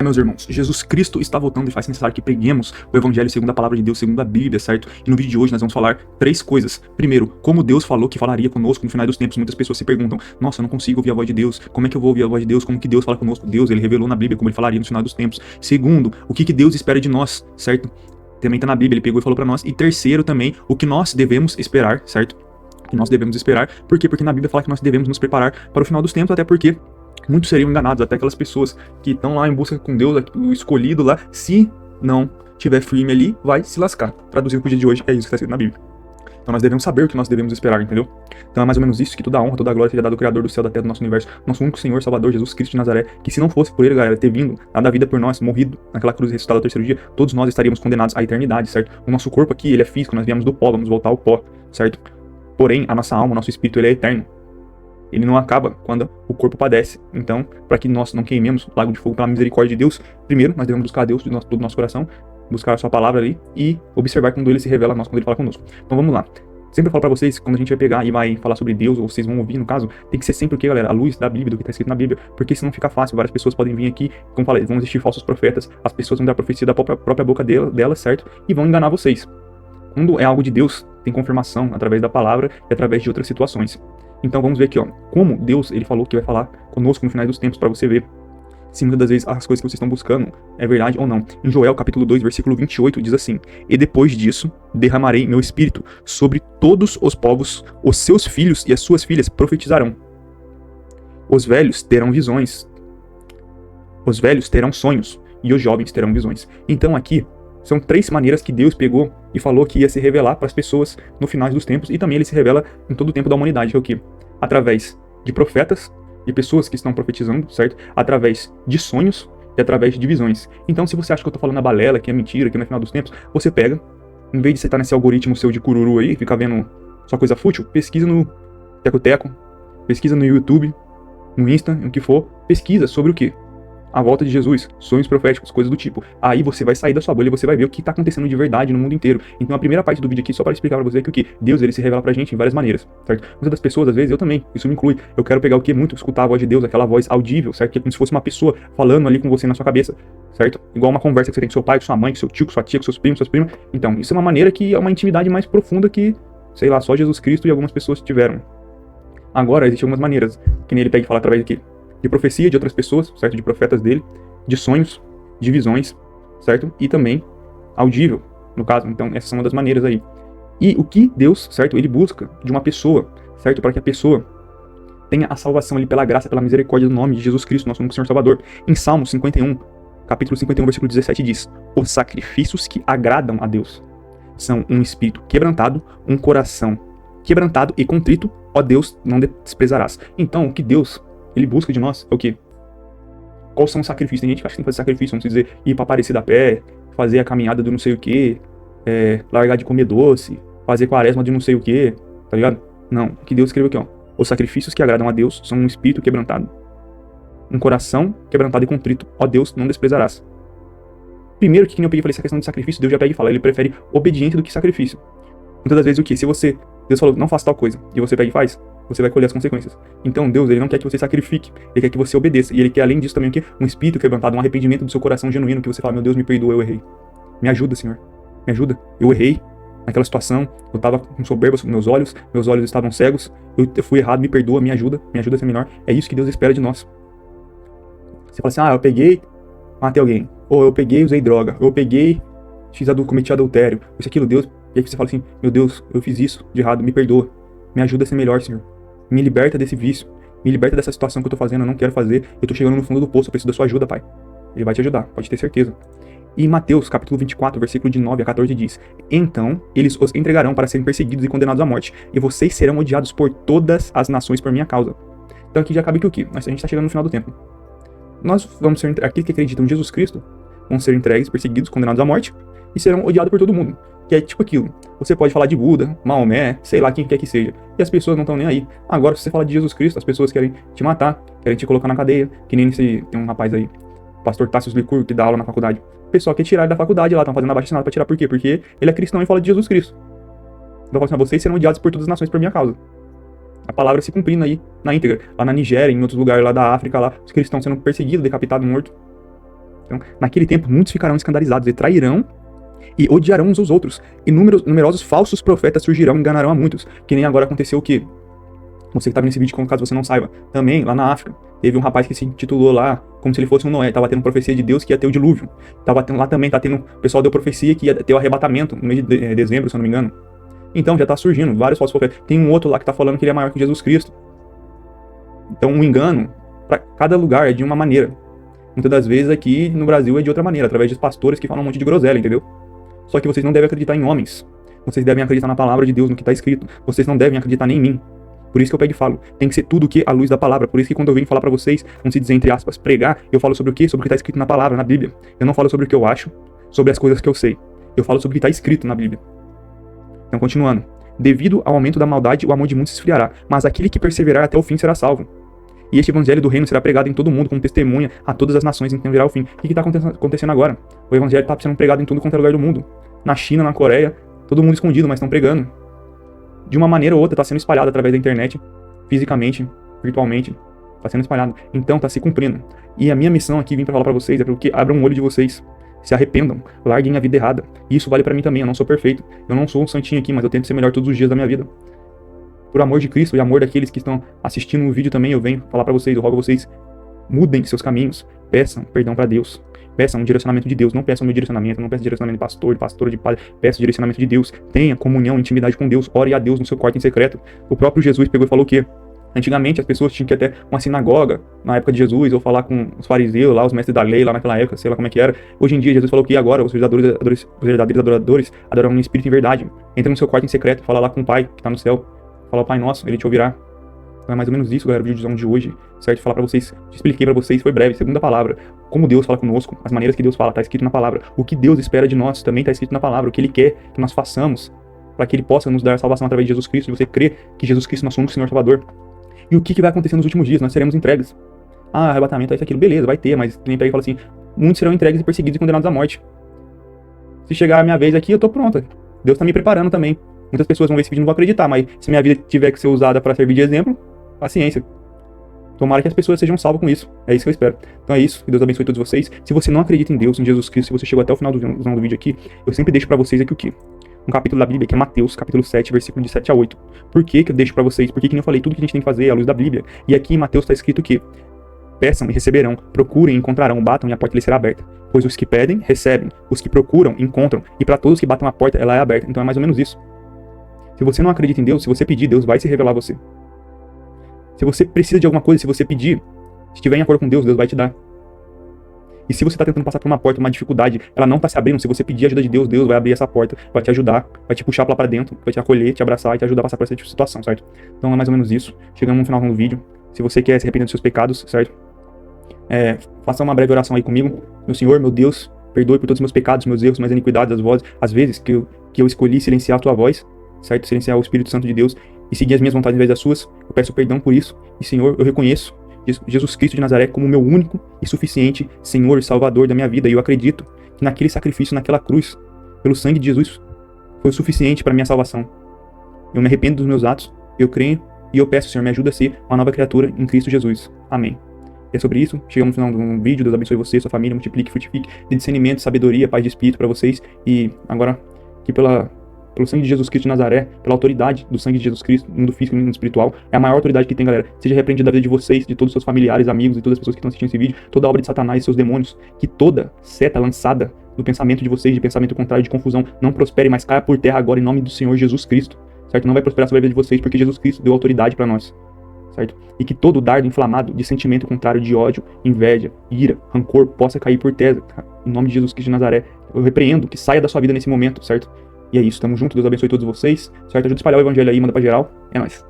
Meus irmãos, Jesus Cristo está voltando e faz necessário que preguemos o Evangelho segundo a palavra de Deus, segundo a Bíblia, certo? E no vídeo de hoje nós vamos falar três coisas. Primeiro, como Deus falou que falaria conosco no final dos tempos. Muitas pessoas se perguntam, nossa, eu não consigo ouvir a voz de Deus, como é que eu vou ouvir a voz de Deus? Como que Deus fala conosco? Deus, ele revelou na Bíblia como ele falaria no final dos tempos. Segundo, o que Deus espera de nós, certo? Também está na Bíblia, ele pegou e falou para nós. E terceiro também, o que nós devemos esperar, certo? O que nós devemos esperar. Por quê? Porque na Bíblia fala que nós devemos nos preparar para o final dos tempos, até porque muitos seriam enganados, até aquelas pessoas que estão lá em busca com Deus, o escolhido lá, se não tiver firme ali, vai se lascar. Traduzindo para o dia de hoje, é isso que está escrito na Bíblia. Então nós devemos saber o que nós devemos esperar, entendeu? Então é mais ou menos isso, que toda a honra, toda a glória seja dada ao Criador do céu, da terra, do nosso universo, nosso único Senhor, Salvador, Jesus Cristo de Nazaré, que se não fosse por ele, galera, ter vindo, dado a vida por nós, morrido naquela cruz e ressuscitado ao terceiro dia, todos nós estaríamos condenados à eternidade, certo? O nosso corpo aqui, ele é físico, nós viemos do pó, vamos voltar ao pó, certo? Porém, a nossa alma, o nosso espírito, ele é eterno. Ele não acaba quando o corpo padece. Então, para que nós não queimemos o lago de fogo pela misericórdia de Deus, primeiro, nós devemos buscar a Deus de todo o nosso coração, buscar a sua palavra ali e observar quando ele se revela a nós, quando ele fala conosco. Então vamos lá. Sempre falo pra vocês, quando a gente vai pegar e vai falar sobre Deus, ou vocês vão ouvir, no caso, tem que ser sempre o que, galera? A luz da Bíblia, do que tá escrito na Bíblia, porque senão fica fácil. Várias pessoas podem vir aqui, como falei, vão existir falsos profetas, as pessoas vão dar a profecia da própria boca delas, certo? E vão enganar vocês. Quando é algo de Deus, tem confirmação através da palavra e através de outras situações. Então vamos ver aqui, ó, como Deus, ele falou que vai falar conosco no final dos tempos, para você ver se muitas das vezes as coisas que vocês estão buscando é verdade ou não. Em Joel, capítulo 2, versículo 28, diz assim: E depois disso, derramarei meu espírito sobre todos os povos, os seus filhos e as suas filhas profetizarão. Os velhos terão visões, os velhos terão sonhos, e os jovens terão visões. Então aqui, são três maneiras que Deus pegou e falou que ia se revelar para as pessoas no final dos tempos, e também ele se revela em todo o tempo da humanidade, que é o quê? Através de profetas, de pessoas que estão profetizando, certo? Através de sonhos e através de visões. Então, se você acha que eu tô falando a balela, que é mentira, que no final dos tempos, você pega, em vez de você estar nesse algoritmo seu de cururu aí, ficar vendo só coisa fútil, pesquisa no Teco-Teco, pesquisa no YouTube, no Insta, o que for, pesquisa sobre o quê? A volta de Jesus, sonhos proféticos, coisas do tipo. Aí você vai sair da sua bolha e você vai ver o que está acontecendo de verdade no mundo inteiro. Então a primeira parte do vídeo aqui, só para explicar para você que o que? Deus, ele se revela pra gente em várias maneiras, certo? Muitas das pessoas, às vezes, eu também, isso me inclui. Eu quero pegar o que? Muito escutar a voz de Deus, aquela voz audível, certo? Que é como se fosse uma pessoa falando ali com você na sua cabeça, certo? Igual uma conversa que você tem com seu pai, com sua mãe, com seu tio, com sua tia, com seus primos, suas primas. Então, isso é uma maneira que é uma intimidade mais profunda que, sei lá, só Jesus Cristo e algumas pessoas tiveram. Agora, existem algumas maneiras, que nem ele pega e fala através de quê? De profecia de outras pessoas, certo? De profetas dele, de sonhos, de visões, certo? E também audível, no caso. Então, essas são uma das maneiras aí. E o que Deus, certo? Ele busca de uma pessoa, certo? Para que a pessoa tenha a salvação ali pela graça, pela misericórdia do nome de Jesus Cristo, nosso único Senhor Salvador. Em Salmo 51, capítulo 51, versículo 17 diz: Os sacrifícios que agradam a Deus são um espírito quebrantado, um coração quebrantado e contrito, ó Deus, não desprezarás. Então, o que Deus, ele busca de nós é o quê? Quais são os sacrifícios? Tem gente que acha que tem que fazer sacrifício, vamos dizer, ir pra Aparecida a pé, fazer a caminhada do não sei o que, largar de comer doce, fazer quaresma de não sei o que, tá ligado? Não, o que Deus escreveu aqui, ó. Os sacrifícios que agradam a Deus são um espírito quebrantado, um coração quebrantado e contrito, ó Deus, não desprezarás. Primeiro, que nem eu peguei e falei, essa questão de sacrifício, Deus já pega e fala, ele prefere obediência do que sacrifício. Muitas das vezes o que? Se você, Deus falou, não faça tal coisa, e você pega e faz, você vai colher as consequências. Então Deus, ele não quer que você sacrifique, ele quer que você obedeça. E ele quer, além disso, também o quê? Um espírito quebrantado, um arrependimento do seu coração genuíno, que você fala, meu Deus, me perdoa, eu errei. Me ajuda, Senhor. Me ajuda. Eu errei naquela situação, eu tava com soberba sobre meus olhos estavam cegos, eu fui errado, me perdoa, me ajuda a ser melhor. É isso que Deus espera de nós. Você fala assim, eu peguei, matei alguém. Ou eu peguei, usei droga. Ou eu peguei, cometi adultério. Isso, aquilo, Deus. E aí você fala assim, meu Deus, eu fiz isso de errado, me perdoa. Me ajuda a ser melhor, Senhor. Me liberta desse vício, me liberta dessa situação que eu tô fazendo, eu não quero fazer, eu tô chegando no fundo do poço, eu preciso da sua ajuda, Pai. Ele vai te ajudar, pode ter certeza. E em Mateus, capítulo 24, versículo de 9 a 14 diz: Então eles os entregarão para serem perseguidos e condenados à morte, e vocês serão odiados por todas as nações por minha causa. Então aqui já cabe que o quê? A gente tá chegando no final do tempo. Nós vamos ser, aqueles que acreditam em Jesus Cristo, vão ser entregues, perseguidos, condenados à morte, e serão odiados por todo mundo. Que é tipo aquilo, você pode falar de Buda, Maomé, sei lá quem quer que seja, e as pessoas não estão nem aí. Agora, se você falar de Jesus Cristo, as pessoas querem te matar, querem te colocar na cadeia, que nem tem um rapaz aí, o pastor Tássio Licurgo, que dá aula na faculdade. O pessoal quer tirar ele da faculdade lá, estão fazendo abaixo-assinado pra tirar, por quê? Porque ele é cristão e fala de Jesus Cristo. Então, assim, vocês serão odiados por todas as nações por minha causa. A palavra se cumprindo aí, na íntegra, lá na Nigéria, em outros lugares lá da África, lá, os cristãos sendo perseguidos, decapitados, mortos. Então, naquele tempo, muitos ficarão escandalizados e trairão e odiarão uns aos outros. E numerosos falsos profetas surgirão e enganarão a muitos. Que nem agora aconteceu o que? Você que tá vendo esse vídeo, caso você não saiba, também lá na África, teve um rapaz que se intitulou lá como se ele fosse um Noé, tava tendo profecia de Deus que ia ter o dilúvio. Tava tendo lá também, o pessoal deu profecia que ia ter o arrebatamento no mês de dezembro, se eu não me engano. Então já tá surgindo vários falsos profetas. Tem um outro lá que tá falando que ele é maior que Jesus Cristo. Então um engano, para cada lugar é de uma maneira. Muitas das vezes aqui no Brasil é de outra maneira, através de pastores que falam um monte de groselha, entendeu? Só que vocês não devem acreditar em homens. Vocês devem acreditar na palavra de Deus, no que tá escrito. Vocês não devem acreditar nem em mim. Por isso que eu pego e falo, tem que ser tudo o que a luz da palavra. Por isso que quando eu venho falar pra vocês, vamos se dizer entre aspas, pregar, eu falo sobre o quê? Sobre o que tá escrito na palavra, na Bíblia. Eu não falo sobre o que eu acho, sobre as coisas que eu sei. Eu falo sobre o que tá escrito na Bíblia. Então, continuando. Devido ao aumento da maldade, o amor de muitos se esfriará, mas aquele que perseverar até o fim será salvo. E este evangelho do reino será pregado em todo o mundo como testemunha a todas as nações, então virá o fim. O que está acontecendo agora? O evangelho está sendo pregado em tudo quanto é lugar do mundo. Na China, na Coreia, todo mundo escondido, mas estão pregando. De uma maneira ou outra está sendo espalhado através da internet, fisicamente, virtualmente, está sendo espalhado. Então está se cumprindo. E a minha missão aqui, vim para falar para vocês, é para que abram o olho de vocês, se arrependam, larguem a vida errada. E isso vale para mim também, eu não sou perfeito. Eu não sou um santinho aqui, mas eu tento ser melhor todos os dias da minha vida. Por amor de Cristo e amor daqueles que estão assistindo o vídeo também, eu venho falar para vocês, eu rogo a vocês, mudem seus caminhos, peçam perdão para Deus, peçam um direcionamento de Deus, não peçam meu direcionamento, não peçam direcionamento de pastor, de padre, peçam direcionamento de Deus, tenha comunhão, intimidade com Deus, ore a Deus no seu quarto em secreto. O próprio Jesus pegou e falou o quê? Antigamente as pessoas tinham que ir até uma sinagoga, na época de Jesus, ou falar com os fariseus lá, os mestres da lei lá naquela época, sei lá como é que era. Hoje em dia Jesus falou que agora os verdadeiros adoradores adorarão em espírito e em verdade. Entra no seu quarto em secreto, fala lá com o Pai que está no céu. Fala, Pai Nosso, Ele te ouvirá. Então é mais ou menos isso, galera, o vídeo de hoje, certo? Falar pra vocês, expliquei pra vocês, foi breve, segunda palavra. Como Deus fala conosco, as maneiras que Deus fala, tá escrito na palavra. O que Deus espera de nós também tá escrito na palavra. O que Ele quer que nós façamos, para que Ele possa nos dar a salvação através de Jesus Cristo, e você crê que Jesus Cristo é nosso único Senhor Salvador. E o que vai acontecer nos últimos dias? Nós seremos entregues. Ah, arrebatamento, isso, aquilo, beleza, vai ter, mas nem pega e fala assim, muitos serão entregues e perseguidos e condenados à morte. Se chegar a minha vez aqui, eu tô pronta. Deus tá me preparando também. Muitas pessoas vão ver esse vídeo e não vão acreditar, mas se minha vida tiver que ser usada para servir de exemplo, paciência. Tomara que as pessoas sejam salvas com isso. É isso que eu espero. Então é isso. Que Deus abençoe todos vocês. Se você não acredita em Deus, em Jesus Cristo, se você chegou até o final do vídeo aqui, eu sempre deixo para vocês aqui o quê? Um capítulo da Bíblia, que é Mateus, capítulo 7, versículo de 7 a 8. Por que eu deixo para vocês? Porque, como eu falei, tudo que a gente tem que fazer é à luz da Bíblia. E aqui em Mateus está escrito que peçam e receberão, procurem e encontrarão, batam e a porta lhes será aberta. Pois os que pedem, recebem. Os que procuram, encontram. E para todos que batem a porta, ela é aberta. Então é mais ou menos isso. Se você não acredita em Deus, se você pedir, Deus vai se revelar a você. Se você precisa de alguma coisa, se você pedir, se estiver em acordo com Deus, Deus vai te dar. E se você está tentando passar por uma porta, uma dificuldade, ela não está se abrindo, se você pedir a ajuda de Deus, Deus vai abrir essa porta, vai te ajudar, vai te puxar lá para dentro, vai te acolher, te abraçar e te ajudar a passar por essa situação, certo? Então é mais ou menos isso. Chegamos no final do vídeo. Se você quer se arrepender dos seus pecados, certo? Faça uma breve oração aí comigo. Meu Senhor, meu Deus, perdoe por todos os meus pecados, meus erros, minhas iniquidades, as vezes que eu escolhi silenciar a tua voz, certo? Silenciar o Espírito Santo de Deus e seguir as minhas vontades em vez das suas. Eu peço perdão por isso. E, Senhor, eu reconheço Jesus Cristo de Nazaré como meu único e suficiente Senhor e Salvador da minha vida. E eu acredito que naquele sacrifício, naquela cruz, pelo sangue de Jesus, foi o suficiente para minha salvação. Eu me arrependo dos meus atos, eu creio e eu peço, Senhor, me ajuda a ser uma nova criatura em Cristo Jesus. Amém. E é sobre isso. Chegamos no final do vídeo. Deus abençoe você, sua família, multiplique, frutifique, dê discernimento, sabedoria, paz de espírito para vocês. E agora, que pelo sangue de Jesus Cristo de Nazaré, pela autoridade do sangue de Jesus Cristo, no mundo físico e no mundo espiritual, é a maior autoridade que tem, galera. Seja repreendido da vida de vocês, de todos os seus familiares, amigos e todas as pessoas que estão assistindo esse vídeo, toda a obra de Satanás e seus demônios, que toda seta lançada do pensamento de vocês, de pensamento contrário, de confusão, não prospere, mas caia por terra agora em nome do Senhor Jesus Cristo, certo? Não vai prosperar sobre a vida de vocês, porque Jesus Cristo deu autoridade para nós, certo? E que todo dardo inflamado de sentimento contrário, de ódio, inveja, ira, rancor, possa cair por terra, em nome de Jesus Cristo de Nazaré. Eu repreendo, que saia da sua vida nesse momento, certo? E é isso, tamo junto, Deus abençoe todos vocês, certo? Ajuda a espalhar o evangelho aí, manda pra geral, é nóis.